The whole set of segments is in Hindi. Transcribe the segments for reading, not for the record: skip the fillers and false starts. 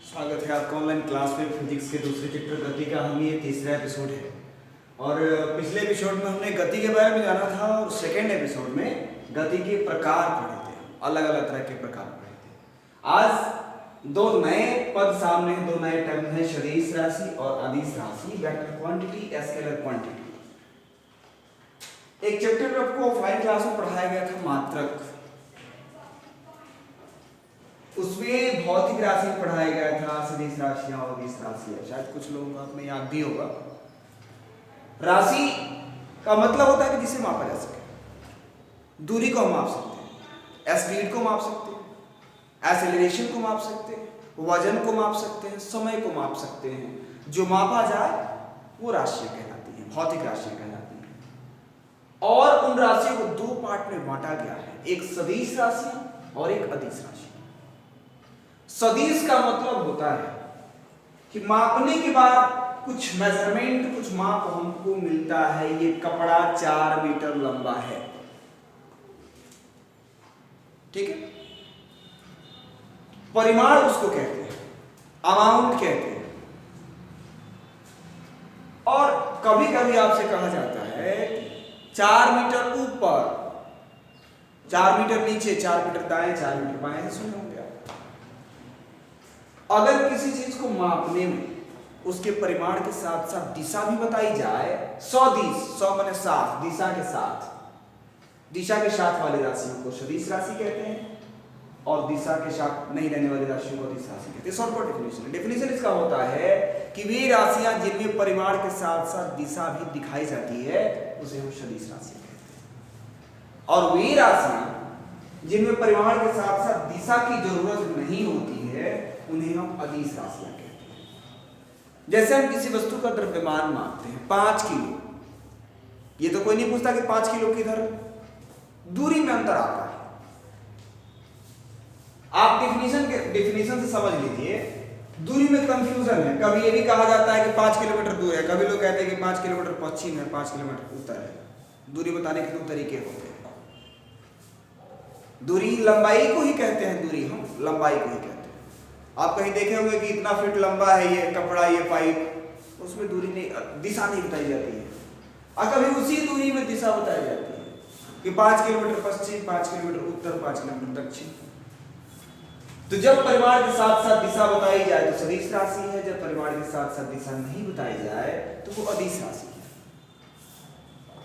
स्वागत है आपका ऑनलाइन क्लास में फिजिक्स के दूसरे चैप्टर गति का। हम ये तीसरा एपिसोड है और पिछले एपिसोड में हमने गति के बारे में जाना था और सेकेंड एपिसोड में गति के प्रकार पढ़े थे, अलग अलग तरह के प्रकार पढ़े थे। आज दो नए पद सामने हैं, दो नए टर्म हैं, सदिश राशि और अदिश राशि, वेक्टर क्वांटिटी, स्केलर क्वांटिटी। एक चैप्टर आपको ऑफलाइन क्लास में पढ़ाया गया था मात्रक, उसमें भौतिक राशि पढ़ाया गया था, सदिश राशियां और अदिश राशियां। शायद कुछ लोगों को आपने याद भी होगा। राशि का मतलब होता है कि जिसे मापा जा सके। दूरी को हम माप सकते हैं, स्पीड को माप सकते हैं, एक्सेलरेशन को माप सकते हैं, वजन को माप सकते हैं, समय को माप सकते हैं। जो मापा जाए वो राशियां कहलाती हैं, भौतिक राशियां कहलाती हैं। और उन राशियों को दो पार्ट में बांटा गया है, एक सदिश राशि और एक अदिश राशि। सदिश का मतलब होता है कि मापने के बाद कुछ मेजरमेंट, कुछ माप हमको मिलता है। ये कपड़ा 4 मीटर लंबा है, ठीक है। परिमाण उसको कहते हैं, अमाउंट कहते हैं। और कभी कभी आपसे कहा जाता है 4 मीटर ऊपर, 4 मीटर नीचे, 4 मीटर दाएं, 4 मीटर बाएं, ऐसे सुने होंगे आप। अगर किसी चीज को मापने में उसके परिमाण के साथ साथ दिशा भी बताई जाए, 100 माने 7, दिशा के साथ, दिशा के साथ वाली राशियों को सदिश राशि कहते हैं और दिशा के साथ नहीं रहने वाली राशियों को अदिश राशि कहते हैं। शॉर्टकट डेफिनेशन, डेफिनेशन इसका होता है कि वे राशियां जिनमें परिमाण के साथ साथ दिशा भी दिखाई जाती है उसे हम सदिश राशि कहते हैं। और वे राशियां जिनमें परिमाण के साथ साथ दिशा की जरूरत नहीं होती है उन्हें हम अदिश राशियां कहते हैं। जैसे हम किसी वस्तु का द्रव्यमान मापते हैं, 5 किलो, ये तो कोई नहीं पूछता कि 5 किलो किधर, दूरी में अंतर आता है। आप डेफिनेशन से समझ लीजिए, दूरी में कंफ्यूजन है। कभी ये भी कहा जाता है कि 5 किलोमीटर दूर है, कभी लोग कहते हैं कि 5 किलोमीटर पश्चिम है, 5 किलोमीटर उत्तर है। दूरी बताने के 2 तरीके होते हैं। दूरी लंबाई को ही कहते हैं, दूरी हम लंबाई को ही कहते हैं। आप कहीं देखे होंगे कि इतना फीट लंबा है ये कपड़ा, ये पाइप, उसमें दूरी नहीं, दिशा नहीं बताई जाती है। और कभी उसी दूरी में दिशा बताई जाती है कि 5 किलोमीटर पश्चिम, 5 किलोमीटर उत्तर, 5 किलोमीटर दक्षिण। तो जब परिमाण के साथ साथ दिशा बताई जाए तो सदिश राशि है, जब परिमाण के साथ साथ दिशा नहीं बताई जाए तो वो अदिश राशि है।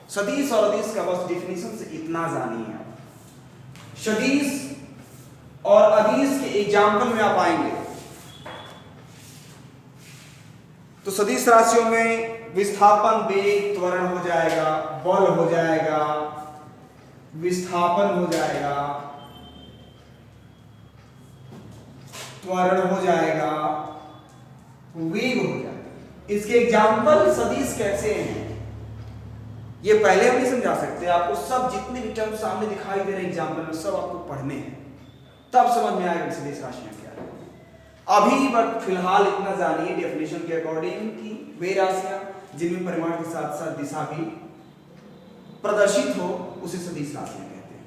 सदिश और अदिश का बस डिफिनेशन से इतना जानिए आप। सदिश और अदिश के एग्जाम्पल में आप आएंगे तो सदिश राशियों में विस्थापन, वेग, त्वरण हो जाएगा, बल हो जाएगा, विस्थापन हो जाएगा, त्वरण हो जाएगा, वेग हो जाएगा। इसके एग्जाम्पल सदिश कैसे हैं ये पहले हम नहीं समझा सकते। आपको सब जितने भी टर्म सामने दिखाई दे रहे एग्जाम्पल में सब आपको पढ़ने हैं, तब समझ में आएगा सदिश राशियां क्या है। अभी बट फिलहाल इतना जानिए डेफिनेशन के अकॉर्डिंग कि वे राशियां जिनमें परिमाण के साथ साथ दिशा भी प्रदर्शित हो उसे सदिश राशियां कहते हैं।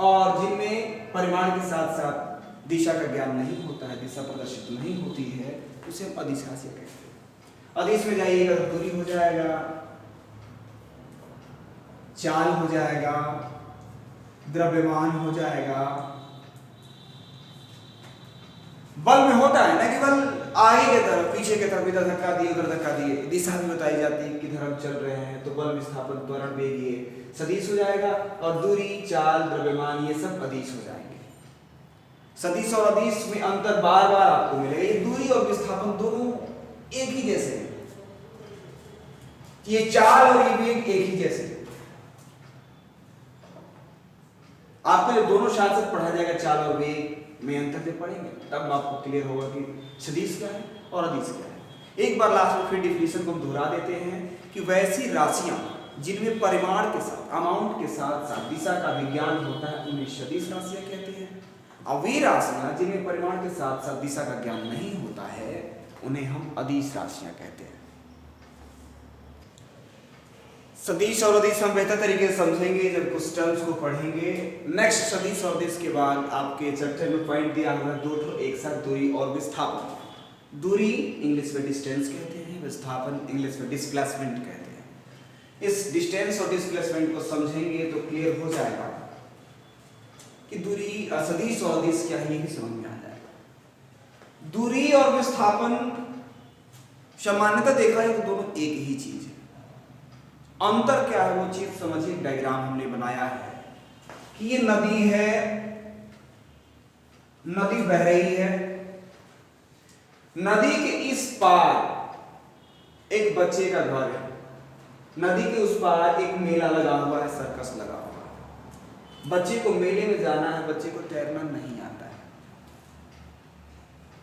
और जिनमें परिमाण के साथ साथ दिशा का ज्ञान नहीं होता है, दिशा प्रदर्शित नहीं होती है, उसे हम अदिश राशियां कहते हैं। अदिश में जाइएगा तो दूरी हो जाएगा, चाल हो जाएगा, द्रव्यमान हो जाएगा। बल में होता है ना कि बल आगे की तरफ, पीछे की तरफ, इधर धक्का दिए, उधर धक्का दिए, दिशा भी बताई जाती है किधर हम चल रहे हैं, तो बल, विस्थापन, त्वरण, वेग ये सदिश हो जाएगा। और दूरी, चाल, द्रव्यमान ये सब अदिश हो जाएंगे। सदिश और अदिश में अंतर बार बार आपको मिलेगा। ये दूरी और विस्थापन दोनों एक ही जैसे हैं, ये चाल और ये वेग एक ही जैसे हैं। आपको ये दोनों साथ साथ पढ़ा जाएगा, चाल और वेग में अंतर जब पढ़ेंगे तब आपको क्लियर होगा कि सदिश क्या है और अदिश क्या है। एक बार लास्ट में फिर डिफिनेशन को हम दोहरा देते हैं कि वैसी राशियां जिनमें परिमाण के साथ, अमाउंट के साथ साथ दिशा का विज्ञान होता है उन्हें सदिश राशियां कहते हैं। और वे राशियां जिनमें परिमाण के साथ साथ दिशा का ज्ञान नहीं होता है उन्हें हम अदिश राशियां कहते हैं। सदिश और अदिश हम बेहतर तरीके से समझेंगे जब कुछ टर्म्स को पढ़ेंगे। नेक्स्ट सदिश और अदिश के बाद आपके चैप्टर में पॉइंट दिया हुआ है 2 ठो, एक साथ दूरी और विस्थापन। दूरी इंग्लिश में डिस्टेंस कहते हैं, विस्थापन इंग्लिश में डिस्प्लेसमेंट कहते हैं। इस डिस्टेंस और डिस्प्लेसमेंट को समझेंगे तो क्लियर हो जाएगा कि दूरी सदिश और अदिश क्या है, यही समझ में आ जाएगा। दूरी और विस्थापन सामान्यतः देखा जाए तो दोनों एक ही चीज है। अंतर क्या है वो चीज समझिए। डायग्राम हमने बनाया है कि ये नदी है, नदी बह रही है, नदी के इस पार एक बच्चे का घर है, नदी के उस पार एक मेला लगा हुआ है, सर्कस लगा हुआ है। बच्चे को मेले में जाना है, बच्चे को तैरना नहीं आता है।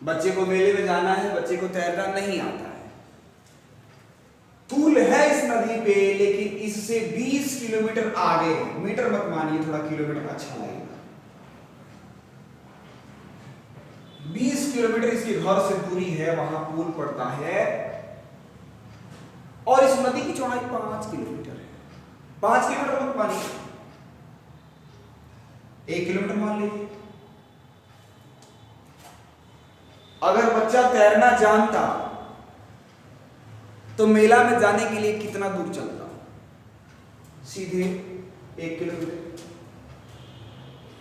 बच्चे को मेले में जाना है, बच्चे को तैरना नहीं आता है। पुल है इस नदी पे, लेकिन इससे 20 किलोमीटर आगे है। मीटर मत मानिए, थोड़ा किलोमीटर अच्छा लगेगा। 20 किलोमीटर इसके घर से दूरी है, वहां पुल पड़ता है और इस नदी की चौड़ाई 5 किलोमीटर है। 5 किलोमीटर मत मानिए, 1 किलोमीटर मान लीजिए। अगर बच्चा तैरना जानता तो मेला में जाने के लिए कितना दूर चलता? सीधे 1 किलोमीटर।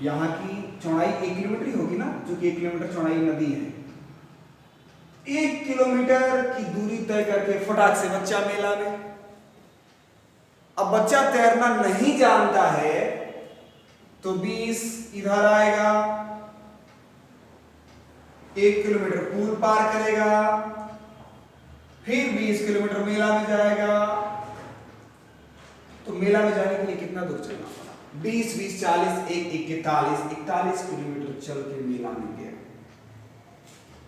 यहां की चौड़ाई 1 किलोमीटर ही होगी ना, क्योंकि 1 किलोमीटर चौड़ाई नदी है। 1 किलोमीटर की दूरी तय करके फटाक से बच्चा मेला में। अब बच्चा तैरना नहीं जानता है तो 20 इधर आएगा, 1 किलोमीटर पुल पार करेगा, फिर 20 किलोमीटर मेला में जाएगा। तो मेला में जाने के लिए कितना दूर चलना पड़ा? 20 20 40 1 41 किलोमीटर चल के मेला में गया।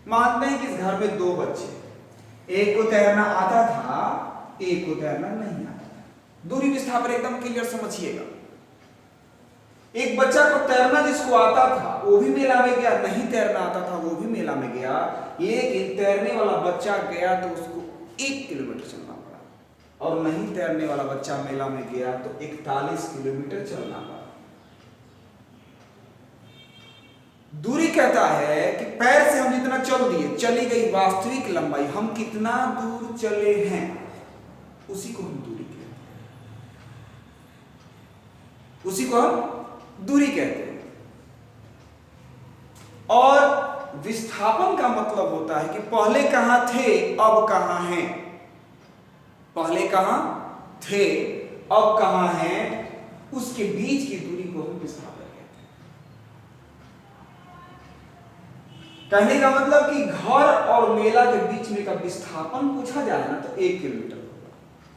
मानते हैं कि इस घर में 2 बच्चे, एक को तैरना आता था, एक को तैरना नहीं आता था। दूरी विस्थापन एकदम क्लियर समझिएगा। एक बच्चा को तैरना जिसको आता था वो भी मेला में गया, नहीं तैरना आता था वो भी मेला में गया। लेकिन तैरने वाला बच्चा गया तो उसको 1 किलोमीटर चलना पड़ा, और नहीं तैरने वाला बच्चा मेला में गया तो 41 किलोमीटर चलना पड़ा। दूरी कहता है कि पैर से हम जितना चल दिए, चली गई वास्तविक लंबाई, हम कितना दूर चले हैं, उसी को हम दूरी कहते हैं। उसी को हम दूरी कहते हैं। और विस्थापन का मतलब होता है कि पहले कहां थे अब कहां हैं, पहले कहां थे अब कहां हैं, उसके बीच की दूरी को हम विस्थापन कहते हैं। कहने का मतलब कि घर और मेला के बीच में का विस्थापन पूछा जाए ना तो 1 किलोमीटर होगा,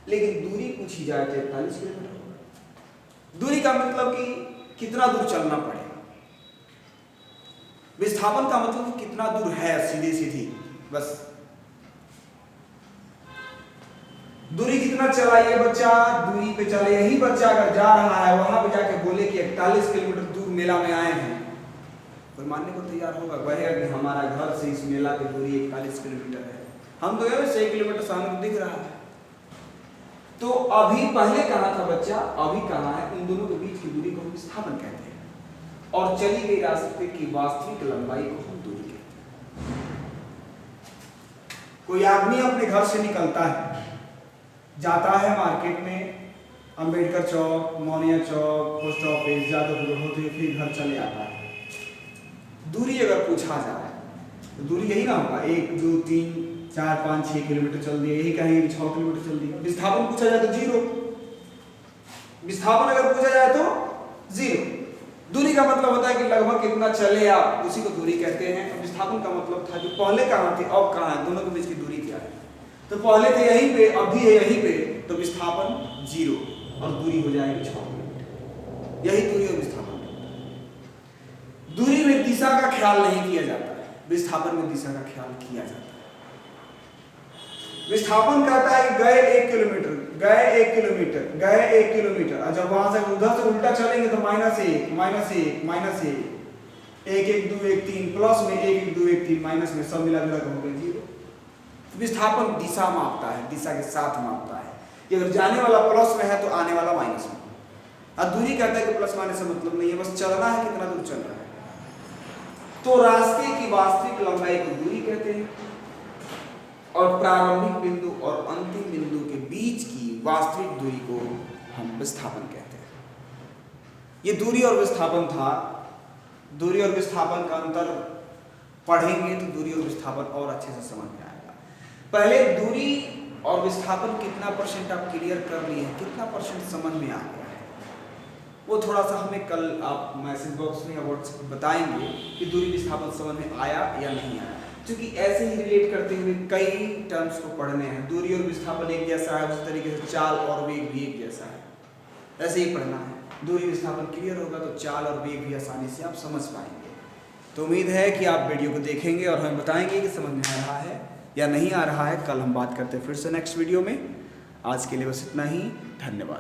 लेकिन दूरी पूछी जाए तो 41 किलोमीटर होगा। दूरी का मतलब कि कितना दूर चलना पड़ेगा। विस्थापन का मतलब कितना दूर है, सीधी सीधी बस। दूरी कितना चला ये बच्चा, दूरी पे चले। यही बच्चा अगर जा रहा है वहां पे जाके बोले कि 41 किलोमीटर दूर मेला में आए हैं, कोई मानने को तैयार होगा? कहेगा कि हमारा घर से इस मेला की दूरी 41 किलोमीटर है। हम तो 6 किलोमीटर सामने दिख रहा है। तो अभी पहले कहां था बच्चा, अभी कहां है, इन दोनों के बीच की दूरी को हम विस्थापन कहते हैं। और चली गई रास्ते की वास्तविक लंबाई को हम दूरी कहते हैं। कोई आदमी अपने घर से निकलता है, जाता है मार्केट में, अंबेडकर चौक, मौनिया चौक, पोस्ट ऑफिस, जादवपुर होते हुए फिर घर चले आता है। दूरी अगर पूछा जाए तो दूरी यही ना होगा, 1 2 3 4 5 6 किलोमीटर चल दिए, यही कहेंगे 6 किलोमीटर चल दिए। विस्थापन पूछा जाए तो 0। विस्थापन अगर पूछा जाए तो 0। दूरी का मतलब होता है कि लगभग कितना चले आप, उसी को दूरी कहते हैं। तो विस्थापन का मतलब था कि पहले कहां थे अब कहां है, दोनों के बीच की दूरी क्या है। तो पहले थे यहीं पे, अभी है यहीं पे, तो विस्थापन 0 और दूरी हो जाएगी 6 किलोमीटर। यही दूरी और विस्थापन। दूरी में दिशा का ख्याल नहीं किया जाता है, विस्थापन में दिशा का ख्याल किया जाता है। विस्थापन कहता है कि गए 1 किलोमीटर, गए 1 किलोमीटर, गए 1 किलोमीटर, और जब वहां से उधर से उल्टा चलेंगे तो -1 -1 -1 1 1 2 1 3 प्लस में 1 1 2 1 3 माइनस में सब मिला जुला कर हो गया 0। विस्थापन दिशा मापता है, दिशा के साथ मापता है कि अगर जाने वाला प्लस में है तो आने वाला माइनस में। और दूरी कहता है कि प्लस माइनस से मतलब नहीं है, बस चलना है, कितना दूर चल रहा है। तो रास्ते की वास्तविक लंबाई को दूरी कहते हैं। और प्रारंभिक बिंदु और अंतिम बिंदु के बीच की वास्तविक दूरी को हम विस्थापन कहते हैं। ये दूरी और विस्थापन था। दूरी और विस्थापन का अंतर पढ़ेंगे तो दूरी और विस्थापन और अच्छे से समझ में आएगा। पहले दूरी और विस्थापन कितना परसेंट आप क्लियर कर लिए हैं, कितना परसेंट समझ में आ गया है, वो थोड़ा सा हमें कल आप मैसेज बॉक्स में या व्हाट्सएप में बताएंगे कि दूरी विस्थापन समझ में आया या नहीं आया, क्योंकि ऐसे ही रिलेट करते हुए कई टर्म्स को पढ़ने हैं। दूरी और विस्थापन एक जैसा है, उसी तरीके से चाल और वेग भी एक जैसा है, ऐसे ही पढ़ना है। दूरी विस्थापन क्लियर होगा तो चाल और वेग भी आसानी से आप समझ पाएंगे। तो उम्मीद है कि आप वीडियो को देखेंगे और हमें बताएंगे कि समझ में आ रहा है या नहीं आ रहा है। कल हम बात करते हैं फिर से नेक्स्ट वीडियो में। आज के लिए बस इतना ही। धन्यवाद।